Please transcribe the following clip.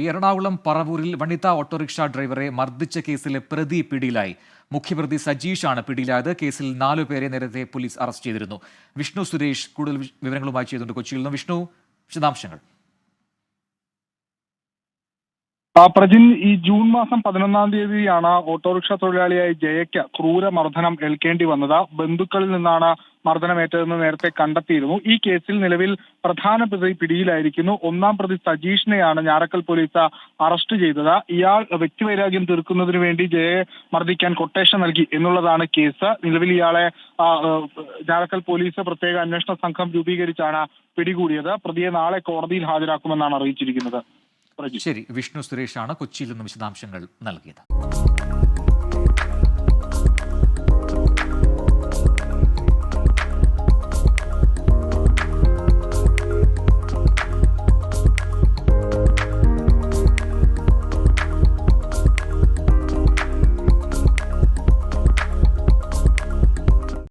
എറണാകുളം പറവൂരിൽ വനിതാ ഓട്ടോറിക്ഷ ഡ്രൈവറെ മർദ്ദിച്ച കേസിലെ പ്രതി പിടിയിലായി. മുഖ്യപ്രതി സജീഷാണ് പിടിയിലായത്. കേസിൽ 4 പേരെ നേരത്തെ പോലീസ് അറസ്റ്റ് ചെയ്തിരുന്നു. വിഷ്ണു സുരേഷ് കൂടുതൽ വിവരങ്ങളുമായി ചെയ്തുകൊണ്ട് കൊച്ചിയിൽ നിന്ന്. വിഷ്ണു, വിശദാംശങ്ങൾ. പ്രജിൻ, ഈ ജൂൺ മാസം 11-ാം തീയതിയാണ് ഓട്ടോറിക്ഷ തൊഴിലാളിയായ ജയയ്ക്ക് ക്രൂരമർദ്ദനം ഏൽക്കേണ്ടി വന്നത്. ബന്ധുക്കളിൽ നിന്നാണ് മർദ്ദനമേറ്റതെന്ന് നേരത്തെ കണ്ടെത്തിയിരുന്നു. ഈ കേസിൽ നിലവിൽ പ്രധാന പ്രതി പിടിയിലായിരിക്കുന്നു. 1-ാം പ്രതി സജീഷിനെയാണ് ഞാറക്കൽ പോലീസ് അറസ്റ്റ് ചെയ്തത്. ഇയാൾ വ്യക്തിവൈരാഗ്യം തീർക്കുന്നതിന് വേണ്ടി ജയയെ മർദ്ദിക്കാൻ കൊട്ടേഷൻ നൽകി എന്നുള്ളതാണ് കേസ്. നിലവിൽ ഇയാളെ ഞാറക്കൽ പോലീസ് പ്രത്യേക അന്വേഷണ സംഘം രൂപീകരിച്ചാണ് പിടികൂടിയത്. പ്രതിയെ നാളെ കോടതിയിൽ ഹാജരാക്കുമെന്നാണ് അറിയിച്ചിരിക്കുന്നത്. ശരി, വിഷ്ണു സുരേഷാണ് കൊച്ചിയിൽ നിന്നും വിശദാംശങ്ങൾ നൽകിയത്.